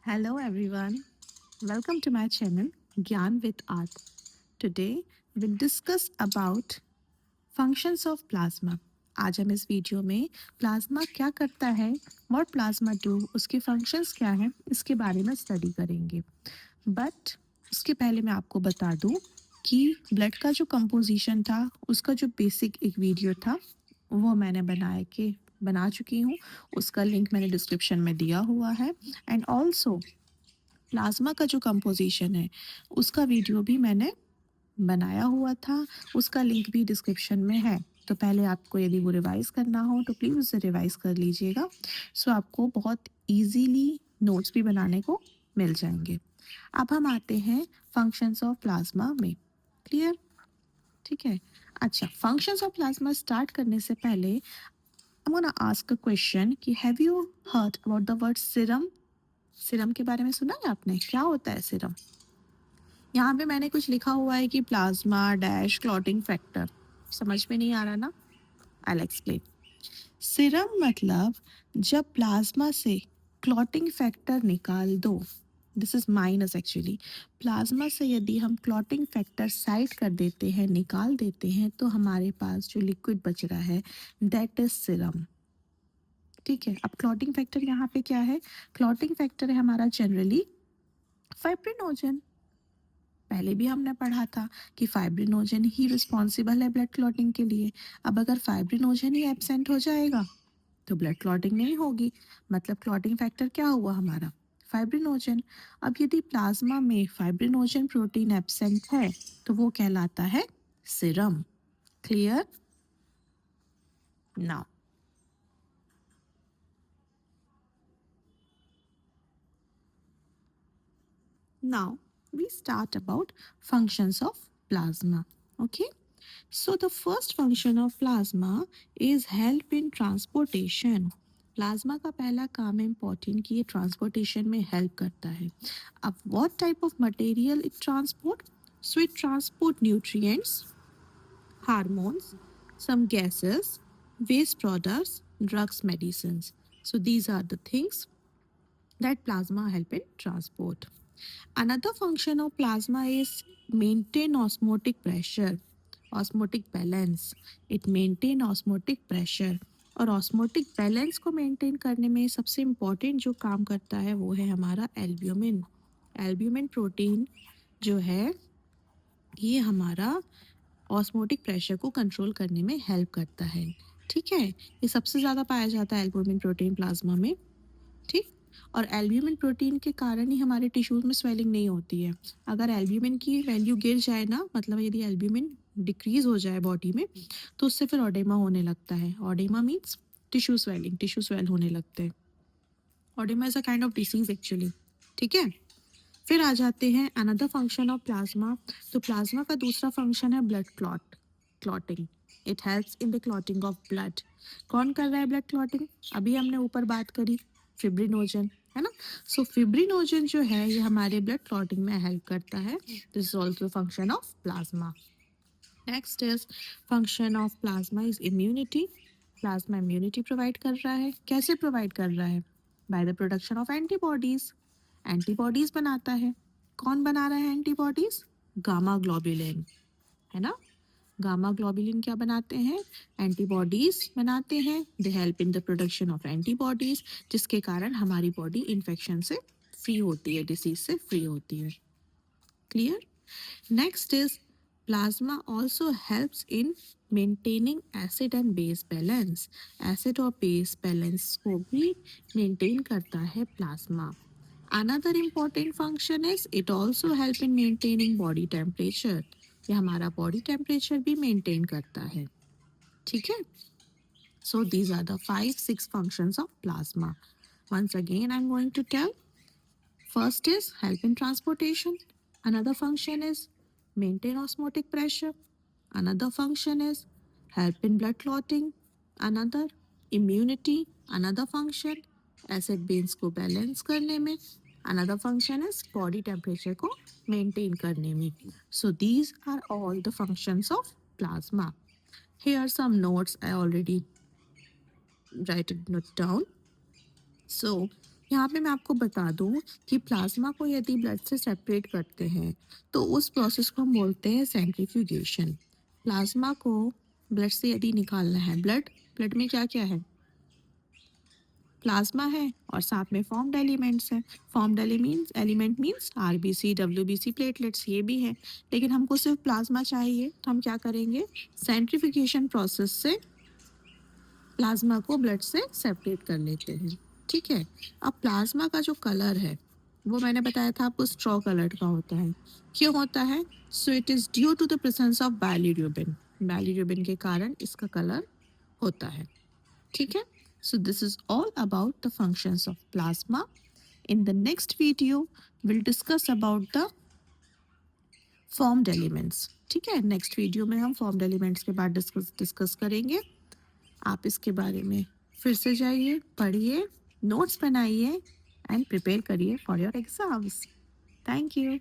Hello everyone. Welcome to my channel Gyan with Art. Today we'll discuss about functions of plasma. आज हम इस video में plasma क्या करता है, व्हाट प्लाज्मा डू, उसके फंक्शंस क्या हैं, इसके बारे में स्टडी करेंगे. बट उसके पहले मैं आपको बता दूं कि ब्लड का जो कंपोजिशन था उसका जो बेसिक एक वीडियो था वो मैंने बना चुकी हूँ. उसका लिंक मैंने डिस्क्रिप्शन में दिया हुआ है. एंड ऑल्सो प्लाज्मा का जो कंपोजिशन है उसका वीडियो भी मैंने बनाया हुआ था. उसका लिंक भी डिस्क्रिप्शन में है. तो पहले आपको यदि वो रिवाइज करना हो तो प्लीज़ उसे रिवाइज कर लीजिएगा. सो आपको बहुत इजीली नोट्स भी बनाने को मिल जाएंगे. अब हम आते हैं फंक्शंस ऑफ प्लाज्मा में. क्लियर? ठीक है. अच्छा, फंक्शंस ऑफ प्लाज्मा स्टार्ट करने से पहले I want to ask a question कि have you heard about the word serum? Serum के बारे में सुना है आपने? क्या होता है सीरम? यहाँ पे मैंने कुछ लिखा हुआ है कि प्लाज्मा डैश क्लॉटिंग फैक्टर. समझ में नहीं आ रहा ना? I explain. सीरम मतलब जब प्लाज्मा से क्लॉटिंग फैक्टर निकाल दो. This is minus actually. Plasma से यदि हम क्लॉटिंग फैक्टर साइड कर देते हैं, निकाल देते हैं, तो हमारे पास जो लिक्विड बच रहा है दैट इज सीरम. ठीक है. अब क्लॉटिंग फैक्टर यहाँ पे क्या है? क्लॉटिंग फैक्टर है हमारा जनरली फाइब्रिनोजन. पहले भी हमने पढ़ा था कि फाइब्रिनोजन ही रिस्पॉन्सिबल है ब्लड क्लॉटिंग के लिए. अब अगर फाइब्रिनोजन ही एब्सेंट हो जाएगा तो ब्लड क्लॉटिंग नहीं होगी. मतलब क्लॉटिंग फैक्टर क्या हुआ हमारा? फाइब्रिनोजन. अब यदि प्लाज्मा में फाइब्रिनोजन प्रोटीन एब्सेंट है तो वो कहलाता है serum. Clear? Now now we start about functions of plasma. Okay. So the first function of plasma is help in transportation. Plasma का पहला काम है इम्पोर्टेंट कि ये ट्रांसपोर्टेशन में हेल्प करता है. अब what type of material it transport? So it transport nutrients, hormones, some gases, waste products, drugs, medicines. So these are the things that plasma help in transport. Another function of plasma is maintain osmotic pressure, osmotic balance. It maintain osmotic pressure. और osmotic balance को maintain करने में सबसे important जो काम करता है वो है हमारा एल्ब्यूमिन. एल्ब्यूमिन प्रोटीन जो है ये हमारा ऑस्मोटिक प्रेशर को कंट्रोल करने में हेल्प करता है. ठीक है. ये सबसे ज़्यादा पाया जाता है एल्ब्यूमिन प्रोटीन प्लाज्मा में. ठीक. और एल्ब्यूमिन प्रोटीन के कारण ही हमारे टिश्यूज में स्वेलिंग नहीं होती है. अगर एल्ब्यूमिन की वैल्यू गिर जाए ना, मतलब यदि एल्ब्यूमिन डिक्रीज हो जाए बॉडी में तो उससे फिर ऑडेमा होने लगता है. Oedema means tissue swelling, tissue swell होने लगते हैं. Oedema is a kind of disease actually. ठीक है. फिर आ जाते हैं अनदर फंक्शन ऑफ प्लाज्मा. तो प्लाज्मा का दूसरा फंक्शन है blood clotting. It helps in the clotting of blood. कौन कर रहा है ब्लड क्लॉटिंग? अभी हमने ऊपर बात करी फिब्रिनोजन, है ना. सो फिब्रिनोजन जो है ये हमारे ब्लड क्लॉटिंग में हेल्प करता है. This is also function of plasma. Next is function of plasma is immunity. Plasma immunity provide कर रहा है. कैसे प्रोवाइड कर रहा है? By the production of antibodies. Antibodies बनाता है. कौन बना रहा है एंटीबॉडीज? गामा ग्लोबुलिन, है ना. गामा ग्लोबुलिन क्या बनाते हैं? एंटीबॉडीज बनाते हैं. They help in the production of antibodies जिसके कारण हमारी बॉडी इन्फेक्शन से फ्री होती है, डिसीज से फ्री होती है. Clear? Next is plasma also helps in maintaining acid and base balance. Acid और बेस बैलेंस को भी मेंटेन करता है plasma. Another important function is it also help in maintaining body temperature. ये हमारा body temperature भी maintain करता है. ठीक है. So these are the 5-6 functions of plasma. Once again I'm going to tell. First is help in transportation. Another function is maintain osmotic pressure. Another function is help in blood clotting. Another immunity. Another function acid base को balance करने में. Another function is body temperature को maintain करने में. So these are all the functions of plasma. Here are some notes I already write it down. So यहाँ पे मैं आपको बता दूँ कि प्लाज्मा को यदि ब्लड से सेपरेट करते हैं तो उस प्रोसेस को हम बोलते हैं सेंट्रीफ्यूगेशन। प्लाज्मा को ब्लड से यदि निकालना है, ब्लड ब्लड में क्या क्या है? प्लाज्मा है और साथ में फॉर्म्ड एलिमेंट्स हैं। Formed element means RBC, WBC, platelets ये भी है। लेकिन हमको सिर्फ प्लाज्मा चाहिए तो हम क्या करेंगे? सेंट्रीफ्यूगेशन प्रोसेस से प्लाज्मा को ब्लड से सेपरेट कर लेते हैं। ठीक है। अब प्लाज्मा का जो कलर है वो मैंने बताया था आपको स्ट्रॉ कलर का होता है। क्यों होता है? So it is due to the presence of bilirubin. Bilirubin के कारण इसका कलर होता है। ठीक है। So this is all about the functions of plasma. In the next video will discuss about the formed elements. ठीक है, नेक्स्ट वीडियो में हम फॉर्म्ड एलिमेंट्स के बाद डिस्कस करेंगे। आप इसके बारे में फिर से जाइए, पढ़िए, नोट्स बनाइए एंड प्रिपेयर करिए for your exams. Thank you.